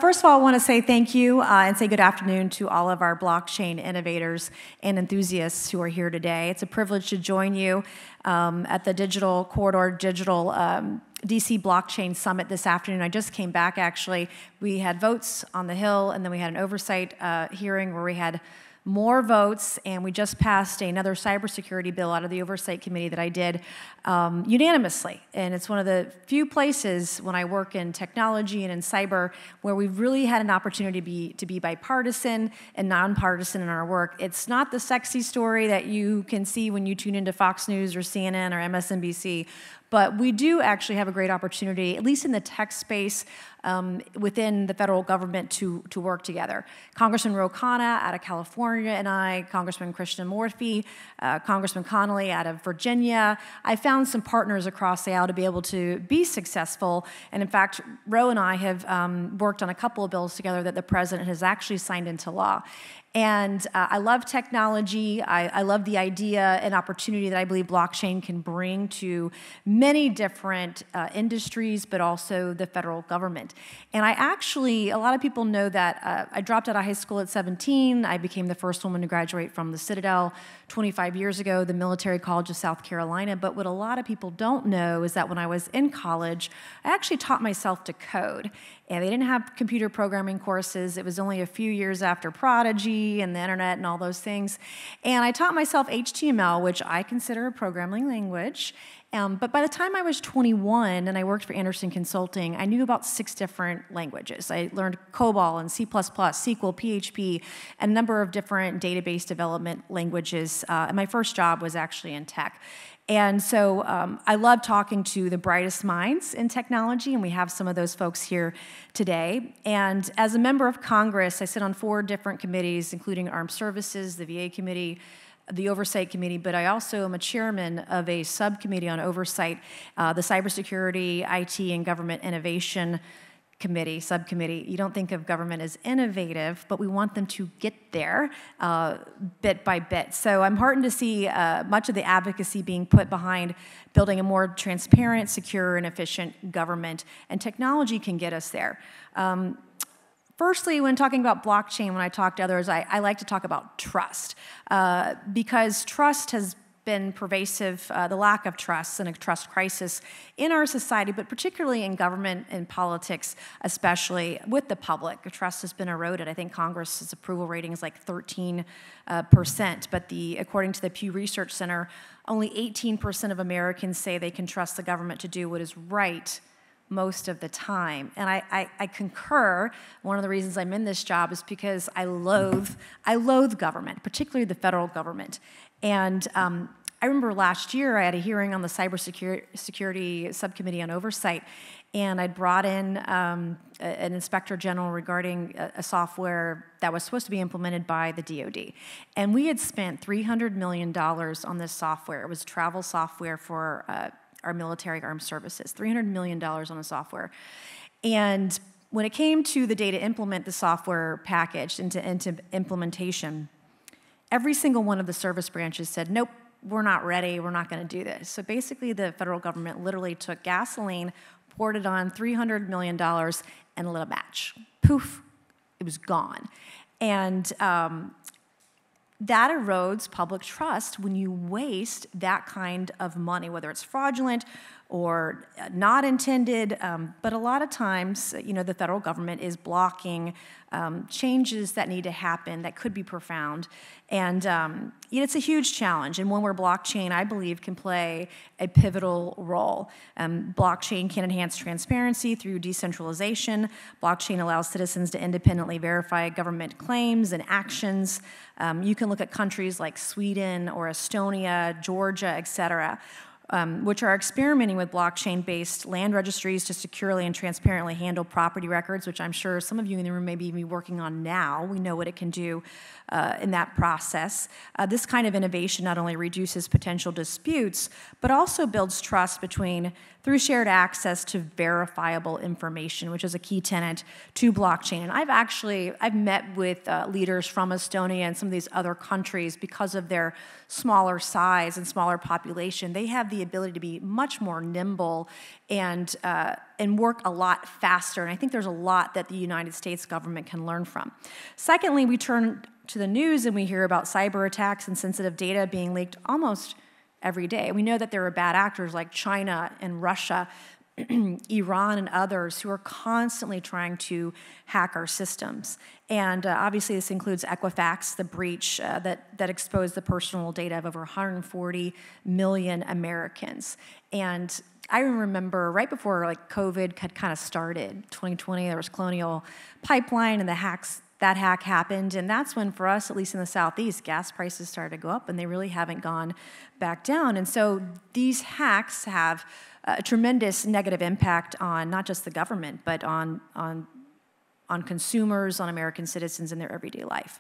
First of all, I want to say thank you and say good afternoon to all of our blockchain innovators and enthusiasts who are here today. It's a privilege to join you at the Digital Corridor Digital DC Blockchain Summit this afternoon. I just came back, actually. We had votes on the Hill, and then we had an oversight hearing where we had more votes, and we just passed another cybersecurity bill out of the Oversight Committee that I did unanimously. And it's one of the few places when I work in technology and in cyber where we've really had an opportunity to be bipartisan and nonpartisan in our work. It's not the sexy story that you can see when you tune into Fox News or CNN or MSNBC, but we do actually have a great opportunity, at least in the tech space, within the federal government to work together. Congressman Ro Khanna out of California and I, Congressman Christian Morphy, Congressman Connolly out of Virginia. I found some partners across the aisle to be able to be successful. And in fact, Ro and I have worked on a couple of bills together that the president has actually signed into law. And I love technology. I love the idea and opportunity that I believe blockchain can bring to many different industries, but also the federal government. And I actually, a lot of people know that I dropped out of high school at 17. I became the first woman to graduate from the Citadel 25 years ago, the Military College of South Carolina. But what a lot of people don't know is that when I was in college, I actually taught myself to code. And they didn't have computer programming courses. It was only a few years after Prodigy and the internet and all those things. And I taught myself HTML, which I consider a programming language. But by the time I was 21 and I worked for Anderson Consulting, I knew about 6 different languages. I learned COBOL and C++, SQL, PHP, and a number of different database development languages. And my first job was actually in tech. And so I love talking to the brightest minds in technology, and we have some of those folks here today. And as a member of Congress, I sit on 4 different committees, including Armed Services, the VA Committee, the Oversight Committee, but I also am a chairman of a subcommittee on oversight, the Cybersecurity, IT, and Government Innovation Committee, subcommittee. You don't think of government as innovative, but we want them to get there bit by bit. So I'm heartened to see much of the advocacy being put behind building a more transparent, secure, and efficient government, and technology can get us there. Firstly, when talking about blockchain, when I talk to others, I like to talk about trust, because trust has been pervasive, the lack of trust and a trust crisis in our society, but particularly in government and politics, especially with the public. Trust has been eroded. I think Congress's approval rating is like 13%, but according to the Pew Research Center, only 18% of Americans say they can trust the government to do what is right most of the time. And I concur. One of the reasons I'm in this job is because I loathe government, particularly the federal government. And I remember last year I had a hearing on the Cybersecurity Subcommittee on Oversight, and I'd brought in an inspector general regarding a software that was supposed to be implemented by the DoD. And we had spent $300 million on this software. It was travel software for our military armed services, $300 million on the software. And when it came to the day to implement the software package into implementation, every single one of the service branches said, nope, we're not ready, we're not gonna do this. So basically the federal government literally took gasoline, poured it on $300 million, and lit a match. Poof, it was gone. And that erodes public trust when you waste that kind of money, whether it's fraudulent or not intended, but a lot of times, the federal government is blocking changes that need to happen that could be profound. And it's a huge challenge, and one where blockchain, I believe, can play a pivotal role. Blockchain can enhance transparency through decentralization. Blockchain allows citizens to independently verify government claims and actions. You can look at countries like Sweden or Estonia, Georgia, et cetera, which are experimenting with blockchain-based land registries to securely and transparently handle property records, which I'm sure some of you in the room may be working on now. We know what it can do in that process. This kind of innovation not only reduces potential disputes, but also builds trust between through shared access to verifiable information, which is a key tenet to blockchain. And I've met with leaders from Estonia and some of these other countries because of their smaller size and smaller population. They have the ability to be much more nimble and work a lot faster. And I think there's a lot that the United States government can learn from. Secondly, we turn to the news and we hear about cyber attacks and sensitive data being leaked almost every day. We know that there are bad actors like China and Russia, Iran and others who are constantly trying to hack our systems. And obviously this includes Equifax, the breach that exposed the personal data of over 140 million Americans. And I remember right before COVID had kind of started, 2020, there was Colonial Pipeline and that hack happened, and that's when, for us, at least in the Southeast, gas prices started to go up, and they really haven't gone back down. And so these hacks have a tremendous negative impact on not just the government, but on consumers, on American citizens in their everyday life.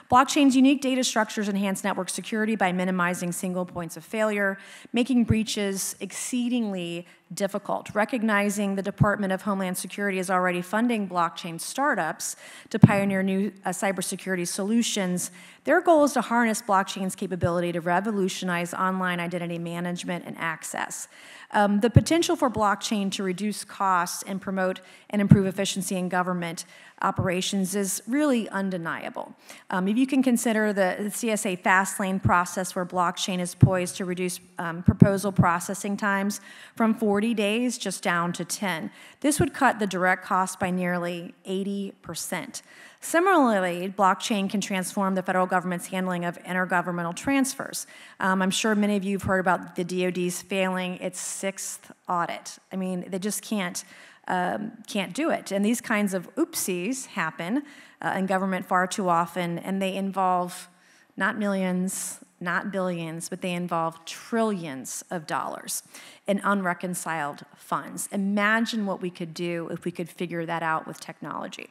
Blockchain's unique data structures enhance network security by minimizing single points of failure, making breaches exceedingly difficult. Recognizing the Department of Homeland Security is already funding blockchain startups to pioneer new cybersecurity solutions, their goal is to harness blockchain's capability to revolutionize online identity management and access. The potential for blockchain to reduce costs and promote and improve efficiency in government operations is really undeniable. If you can consider the CSA fast lane process where blockchain is poised to reduce proposal processing times from 40 days just down to 10, this would cut the direct cost by nearly 80%. Similarly, blockchain can transform the federal government's handling of intergovernmental transfers. I'm sure many of you have heard about the DoD's failing its 6th audit. I mean, they just can't do it. And these kinds of oopsies happen in government far too often, and they involve not millions, not billions, but they involve trillions of dollars in unreconciled funds. Imagine what we could do if we could figure that out with technology.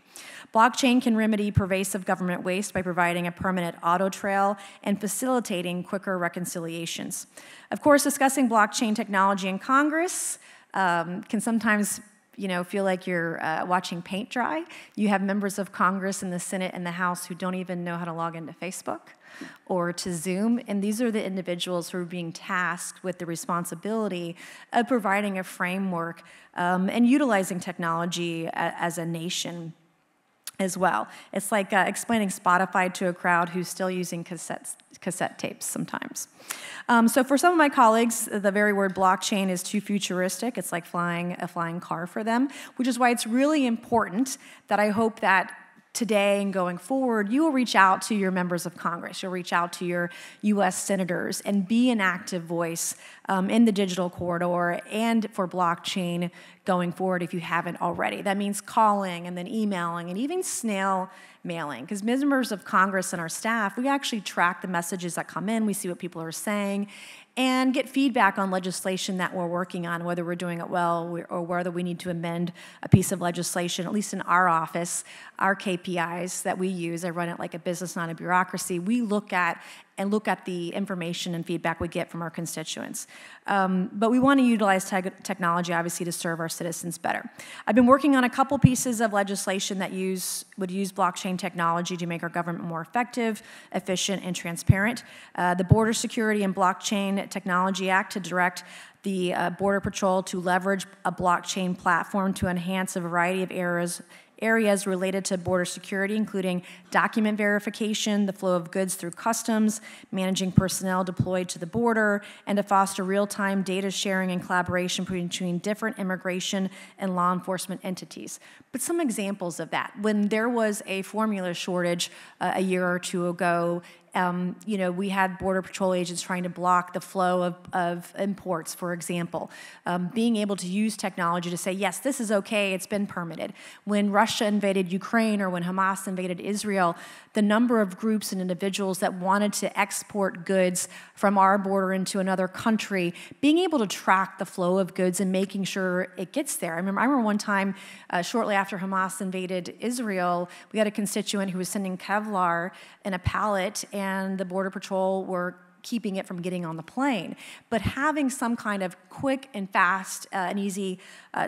Blockchain can remedy pervasive government waste by providing a permanent audit trail and facilitating quicker reconciliations. Of course, discussing blockchain technology in Congress can sometimes feel like you're watching paint dry. You have members of Congress in the Senate and the House who don't even know how to log into Facebook or to Zoom, and these are the individuals who are being tasked with the responsibility of providing a framework and utilizing technology as a nation as well. It's like explaining Spotify to a crowd who's still using cassette tapes sometimes. So for some of my colleagues, the very word blockchain is too futuristic. It's like a flying car for them, which is why it's really important that I hope that today and going forward, you will reach out to your members of Congress. You'll reach out to your U.S. senators and be an active voice in the digital corridor and for blockchain going forward if you haven't already. That means calling and then emailing and even snail mailing, because members of Congress and our staff, we actually track the messages that come in. We see what people are saying and get feedback on legislation that we're working on, whether we're doing it well or whether we need to amend a piece of legislation. At least in our office, our KPIs that we use, I run it like a business, not a bureaucracy. We look at the information and feedback we get from our constituents. But we want to utilize technology, obviously, to serve our citizens better. I've been working on a couple pieces of legislation that would use blockchain technology to make our government more effective, efficient, and transparent. The Border Security and Blockchain Technology Act to direct the Border Patrol to leverage a blockchain platform to enhance a variety of areas related to border security, including document verification, the flow of goods through customs, managing personnel deployed to the border, and to foster real-time data sharing and collaboration between different immigration and law enforcement entities. But some examples of that. When there was a formula shortage a year or two ago, we had Border Patrol agents trying to block the flow of imports, for example. Being able to use technology to say, yes, this is okay, it's been permitted. When Russia invaded Ukraine or when Hamas invaded Israel, the number of groups and individuals that wanted to export goods from our border into another country, being able to track the flow of goods and making sure it gets there. I remember one time, shortly after Hamas invaded Israel, we had a constituent who was sending Kevlar in a pallet, and the Border Patrol were keeping it from getting on the plane. But having some kind of quick and fast and easy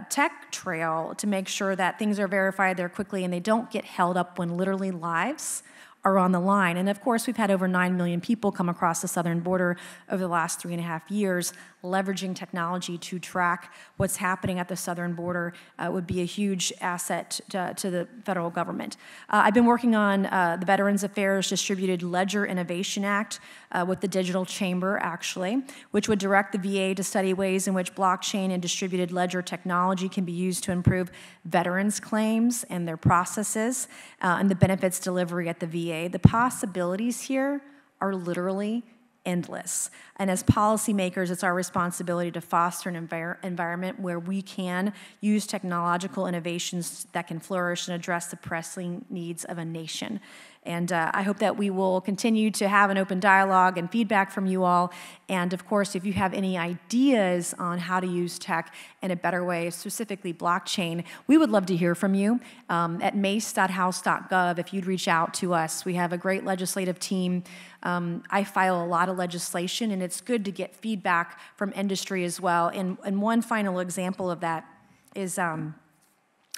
tech trail to make sure that things are verified there quickly and they don't get held up when literally lives are on the line. And of course, we've had over 9 million people come across the southern border over the last 3.5 years. Leveraging technology to track what's happening at the southern border would be a huge asset to the federal government. I've been working on the Veterans Affairs Distributed Ledger Innovation Act with the Digital Chamber, actually, which would direct the VA to study ways in which blockchain and distributed ledger technology can be used to improve veterans' claims and their processes and the benefits delivery at the VA. The possibilities here are literally endless. And as policymakers, it's our responsibility to foster an environment where we can use technological innovations that can flourish and address the pressing needs of a nation. And I hope that we will continue to have an open dialogue and feedback from you all. And of course, if you have any ideas on how to use tech in a better way, specifically blockchain, we would love to hear from you at mace.house.gov if you'd reach out to us. We have a great legislative team. I file a lot of legislation, and it's good to get feedback from industry as well. And one final example of that is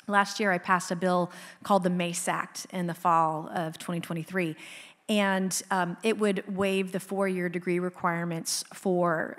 last year I passed a bill called the Mace Act in the fall of 2023. And it would waive the 4-year degree requirements for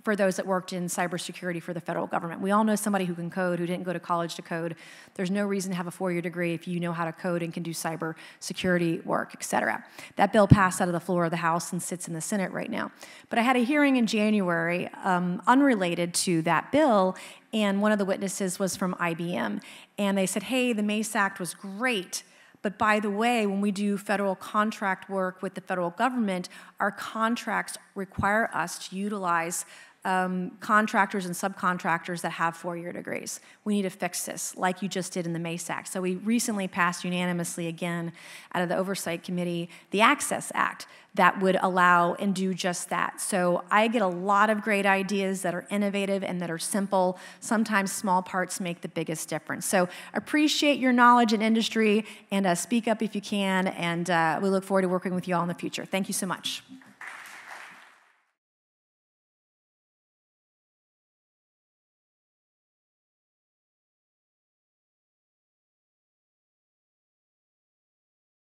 those that worked in cybersecurity for the federal government. We all know somebody who can code, who didn't go to college to code. There's no reason to have a 4-year degree if you know how to code and can do cybersecurity work, et cetera. That bill passed out of the floor of the House and sits in the Senate right now. But I had a hearing in January unrelated to that bill, and one of the witnesses was from IBM. And they said, hey, the Mace Act was great, but by the way, when we do federal contract work with the federal government, our contracts require us to utilize contractors and subcontractors that have 4-year degrees. We need to fix this, like you just did in the Mace Act. So we recently passed unanimously again out of the Oversight Committee the Access Act that would allow and do just that. So I get a lot of great ideas that are innovative and that are simple. Sometimes small parts make the biggest difference. So appreciate your knowledge in industry and speak up if you can, and we look forward to working with you all in the future. Thank you so much.